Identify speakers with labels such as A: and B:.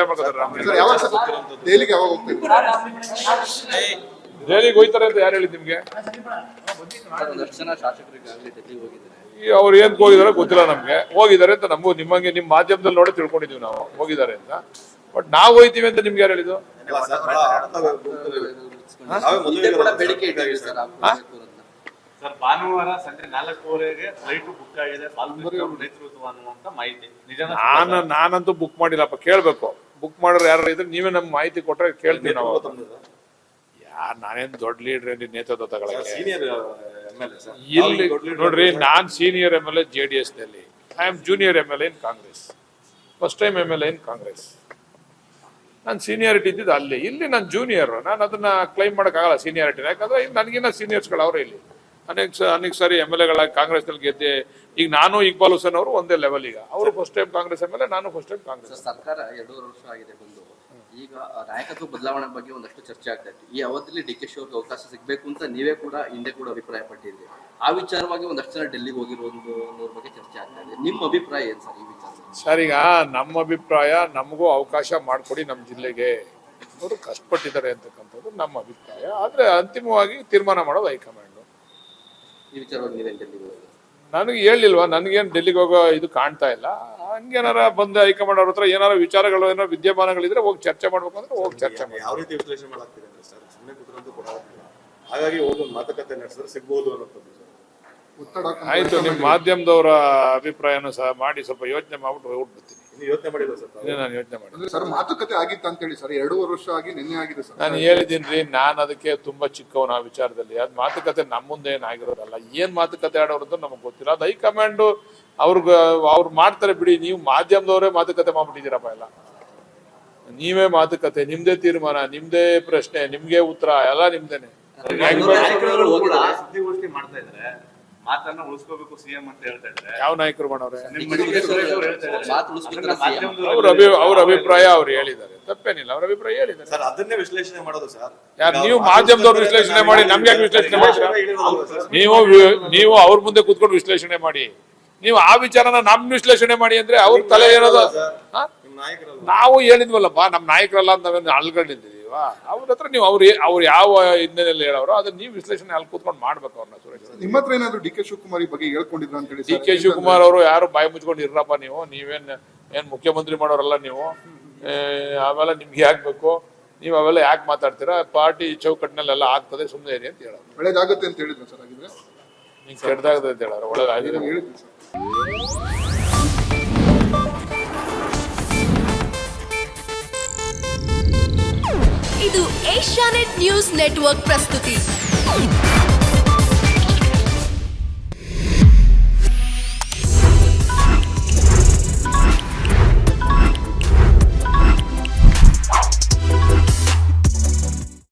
A: ಬೇಜಾರು ಮಾಡ್ಕೊತಾರೆ.
B: ದೆಹಲಿಗೆ ಯಾವಾಗ ಹೋಗ್ತಾರೆ?
A: ದೆಹಲಿಗೆ ಹೋಯ್ತಾರೆ ಅಂತ ಯಾರು ಹೇಳಿದ್ ನಿಮ್ಗೆ? ಅವ್ರು ಏನ್ ಹೋಗಿದಾರೆ ಗೊತ್ತಿಲ್ಲ ನಮ್ಗೆ. ಹೋಗಿದ್ದಾರೆ ಅಂತ ನಮಗೂ ನಿಮ್ಮಂಗೆ ನಿಮ್ಮ ಮಾಧ್ಯಮದಲ್ಲಿ ನೋಡಿ ತಿಳ್ಕೊಂಡಿದೀವಿ ನಾವು ಹೋಗಿದ್ದಾರೆ ಅಂತ. ಬಟ್ ನಾವು ಹೋಯ್ತೀವಿ ಅಂತ ನಿಮ್ಗೆ ಯಾರು ಹೇಳಿದ್ರು?
C: ಸರ್, ಭಾನುವಾರ ಸಂಜೆ 4:00 ಫ್ಲೈಟ್ ಬುಕ್ ಆಗಿದೆ ನೇತೃತ್ವ ಅನ್ನುವಂತ ಮಾಹಿತಿ
A: ನಾನಂತೂ ಬುಕ್ ಮಾಡಿಲ್ಲಪ್ಪ. ಕೇಳ್ಬೇಕು, ಬುಕ್ ಮಾಡೋರು ಯಾರು ಇದ್ರೆ ನೀವೇ ನಮ್ಗೆ ಮಾಹಿತಿ ಕೊಟ್ರೆ ಕೇಳ್ತೀವಿ ನಾವು. ನಾನೇನ್ ದೊಡ್ಡ ಲೀಡರ್ ನೇತೃತ್ವ ತಗೊಳಕ್ಕೆ. ಇಲ್ಲಿ ನೋಡ್ರಿ, ನಾನ್ ಸೀನಿಯರ್ MLA JDS ನಲ್ಲಿ. I am junior MLA in Congress. First time MLA ಇನ್ ಕಾಂಗ್ರೆಸ್. ನಾನು ಸೀನಿಯಾರಿಟಿ ಇದ್ದಿದ್ದು ಅಲ್ಲಿ. ಇಲ್ಲಿ ನಾನು ಜೂನಿಯರ್. ನಾನು ಅದನ್ನ ಕ್ಲೈಮ್ ಮಾಡೋಕ್ಕಾಗಲ್ಲ ಸೀನಿಯಾರಿಟಿನ. ಯಾಕಂದ್ರೆ ನನಗಿನ್ನ ಸೀನಿಯರ್ಸ್ಗಳು ಅವರೇ ಇಲ್ಲಿ ಅನೇಕ ಸಾರಿ MLA ಕಾಂಗ್ರೆಸ್ ನಲ್ಲಿ ಗೆದ್ದೆ. ಈಗ ನಾನು ಇಕ್ಬಾಲ್ ಹುಸೇನ್ ಅವರು ಒಂದೇ ಲೆವೆಲ್. ಈಗ ಅವರು ಫಸ್ಟ್ ಟೈಮ್ ಕಾಂಗ್ರೆಸ್ MLA, ನಾನು ಫಸ್ಟ್ ಟೈಮ್ ಕಾಂಗ್ರೆಸ್.
D: ಸರ್ಕಾರ 2 ವರ್ಷ ಆಗಿದೆ ಬಂದು. ಈಗ ನಾಯಕತ್ವ ಬದಲಾವಣೆ ಬಗ್ಗೆ ಒಂದಷ್ಟು ಚರ್ಚೆ ಆಗ್ತಾ ಇತ್ತು. ಈ ಅವಧಿಯಲ್ಲಿ DK ಅವ್ರಿಗೆ ಅವಕಾಶ ಸಿಗಬೇಕು ಅಂತ ನೀವೇ ಕೂಡ ಹಿಂದೆ ಕೂಡ ಅಭಿಪ್ರಾಯ ಪಟ್ಟಿದ್ರಿ. ಆ ವಿಚಾರವಾಗಿ ಒಂದಷ್ಟು ಜನ ಡೆಲ್ಲಿಗೆ ಹೋಗಿರೋದ್ರ ಬಗ್ಗೆ ಚರ್ಚೆ ಆಗ್ತಾ ಇದೆ. ನಿಮ್ಮ ಅಭಿಪ್ರಾಯ ಏನ್ ಸರ್ ಈ ವಿಚಾರ?
A: ಸರ್, ಈಗ ನಮ್ಮ ಅಭಿಪ್ರಾಯ, ನಮಗೂ ಅವಕಾಶ ಮಾಡಿಕೊಡಿ ನಮ್ಮ ಜಿಲ್ಲೆಗೆ. ಅವರು ಕಷ್ಟಪಟ್ಟಿದ್ದಾರೆ ಅಂತಕ್ಕಂಥದ್ದು ನಮ್ಮ ಅಭಿಪ್ರಾಯ. ಆದ್ರೆ ಅಂತಿಮವಾಗಿ ತೀರ್ಮಾನ ಮಾಡೋದು ಹೈಕಮಾಂಡ್.
D: ಈ ವಿಚಾರವಾಗಿ ನೀವೇನು ಡೆಲ್ಲಿಗೆ ಹೋಗಿ?
A: ನನಗೆ ಹೇಳಿಲ್ವಾ? ನನಗೇನು ಡೆಲ್ಲಿಗೆ ಹೋಗೋ ಇದು ಕಾಣ್ತಾ ಇಲ್ಲ. ಹಂಗೇನಾರ ಬಂದು ಹೈಕಮಾಂಡ್ ಅವ್ರ ಹತ್ರ ಏನಾರ ವಿಚಾರಗಳು ಏನೋ ವಿದ್ಯಮಾನಗಳಿದ್ರೆ ಹೋಗಿ ಚರ್ಚೆ ಮಾಡ್ಬೇಕು ಅಂದ್ರೆ ಹೋಗಿ ಚರ್ಚೆ ಮಾಡಿ.
E: ಯಾವ ರೀತಿ ವಿಶ್ಲೇಷಣೆ ಮಾಡಾಗ್ತಿದೆ ಅಂದ್ರೆ ಸರ್, ಸುಮ್ಮನೆ ಕೂತ್ಕೊಂಡು ಕೊಡೋದಿಲ್ಲ. ಹಾಗಾಗಿ ಹೋಗಿ ಮಾತುಕತೆ ನಡೆಸಿದ್ರೆ ಸಿಗ್ಬೋದು ಅನ್ನೋದು.
A: ಆಯ್ತು, ನಿಮ್ಮ ಮಾಧ್ಯಮದವರ ಅಭಿಪ್ರಾಯನೂ ಸಹ ಮಾಡಿ ಸ್ವಲ್ಪ ಯೋಚನೆ ಮಾಡ್ಬಿಟ್ಟು ಹೋಗ್ಬಿಡ್ತೀನಿ.
E: ಯೋಚನೆ ಮಾಡಿಲ್ಲ ಸರ್?
A: ನಾನು ಯೋಚನೆ ಮಾಡಿ
B: ಸರ್, ಮಾತುಕತೆ ಆಗಿತ್ತು ಅಂತ ಹೇಳಿ ಸರ್. 2 ವರ್ಷ ಆಗಿ ನಿನ್ನೆ ಆಗಿದೆ ಸರ್.
A: ನಾನು ಹೇಳಿದ್ದೀನಿ, ನಾನು ಅದಕ್ಕೆ ತುಂಬಾ ಚಿಕ್ಕವನ ಆ ವಿಚಾರದಲ್ಲಿ. ಅದು ಮಾತುಕತೆ ನಮ್ಮ ಮುಂದೆ ಏನಾಗಿರೋದಲ್ಲ. ಏನ್ ಮಾತುಕತೆ ಆಡೋರು ನಮಗೆ ಗೊತ್ತಿಲ್ಲ. ಅದು ಹೈಕಮಾಂಡ್ ಅವ್ರು ಮಾಡ್ತಾರೆ ಬಿಡಿ. ನೀವು ಮಾಧ್ಯಮದವರೇ ಮಾತುಕತೆ ಮಾಡ್ಬಿಟ್ಟಿದ್ದೀರಪ್ಪ. ಎಲ್ಲ ನೀವೇ ಮಾತುಕತೆ, ನಿಮ್ದೇ ತೀರ್ಮಾನ, ನಿಮ್ದೇ ಪ್ರಶ್ನೆ, ನಿಮ್ಗೆ ಉತ್ತರ, ಎಲ್ಲ ನಿಮ್ದೇನೆ.
C: ಸುದ್ದಿಗೋಷ್ಠಿ ಮಾಡ್ತಾ ಇದ್ರೆ ಮಾತನ್ನ ಉಳಿಸ್ಕೋಬೇಕು ಸಿಎಂ ಅಂತ ಹೇಳ್ತಾ ಇದ್ದಾರೆ.
A: ಯಾವ ನಾಯಕರು ಮಾಡೋರೆ?
D: ಅವ್ರ
A: ಅವ್ರ ಅಭಿಪ್ರಾಯ ಅವ್ರು ಹೇಳಿದ್ದಾರೆ, ತಪ್ಪೇನಿಲ್ಲ. ಅವ್ರ ಅಭಿಪ್ರಾಯ ಹೇಳಿದ್ದಾರೆ
E: ಸರ್. ಅದನ್ನೇ ವಿಶ್ಲೇಷಣೆ ಮಾಡೋದು ಸರ್.
A: ಯಾರು ನೀವು ಮಾಧ್ಯಮದವ್ರು ವಿಶ್ಲೇಷಣೆ ಮಾಡಿ ನಮ್ಗೆ ವಿಶ್ಲೇಷಣೆ ಮಾಡ್ತೀರಾ? ನೀವು ಅವ್ರ ಮುಂದೆ ಕೂತ್ಕೊಂಡು ವಿಶ್ಲೇಷಣೆ ಮಾಡಿ. ನೀವು ಆ ವಿಚಾರನ ನಮ್ ವಿಶ್ಲೇಷಣೆ ಮಾಡಿ ಅಂದ್ರೆ ಅವ್ರ ತಲೆ ಏನದು? ನಾವು ಹೇಳಿದ್ವಲ್ಲಪ್ಪ, ನಮ್ ನಾಯಕರಲ್ಲ ಅಂತ ನಾವೇನು ಅಲ್ಕೊಂಡಿದ್ದೀವ. ಅವ್ರ ಹತ್ರ ನೀವು ಅವ್ರು ಯಾವ ಹಿನ್ನೆಲೆಯಲ್ಲಿ ಹೇಳೋರು ಅದನ್ನ ನೀವು ವಿಶ್ಲೇಷಣೆ ಅಲ್ಲಿ ಕೂತ್ಕೊಂಡು ಮಾಡ್ಬೇಕು ಅವ್ರನ್ನ. ಸುರೇಶ್,
B: ನಿಮ್ಮ ಹತ್ರ ಏನಾದ್ರು DK ಶಿವಕುಮಾರ್ ಬಗ್ಗೆ ಹೇಳ್ಕೊಂಡಿದ್ರ ಅಂತ ಹೇಳಿ?
A: DK ಶಿವಕುಮಾರ್ ಅವರು ಯಾರು ಬಾಯಿ ಮುಚ್ಕೊಂಡು ಇರ್ರಪ್ಪ. ಏನ್ ಮುಖ್ಯಮಂತ್ರಿ ಮಾಡೋರಲ್ಲ ನೀವು. ಆಮೇಲೆ ನಿಮ್ಗೆ ಯಾಕಬೇಕು? ನೀವು ಅವೆಲ್ಲ ಯಾಕೆ ಮಾತಾಡ್ತೀರಾ? ಪಾರ್ಟಿ ಚೌಕಟ್ಟಿನಲ್ಲೆಲ್ಲ ಆಗ್ತದೆ, ಸುಮ್ಮನೆ ಇರಿ ಅಂತ ಹೇಳೋರು.
B: ಒಳ್ಳೇದಾಗುತ್ತೆ ಅಂತ ಹೇಳಿದ್ರು ಸರ್. ಆಗಿದ್ರೆ
A: ನಿಂಗೆ ಕೆಟ್ಟದಾಗದೆ ಅಂತ ಹೇಳೋರು. ಒಳ್ಳೇದಾಗಿದೆ
B: ಹೇಳಿದ್ರು ಸರ್.
F: ಇದು ಏಷ್ಯಾನೆಟ್ ನ್ಯೂಸ್ ನೆಟ್ವರ್ಕ್ ಪ್ರಸ್ತುತಿ.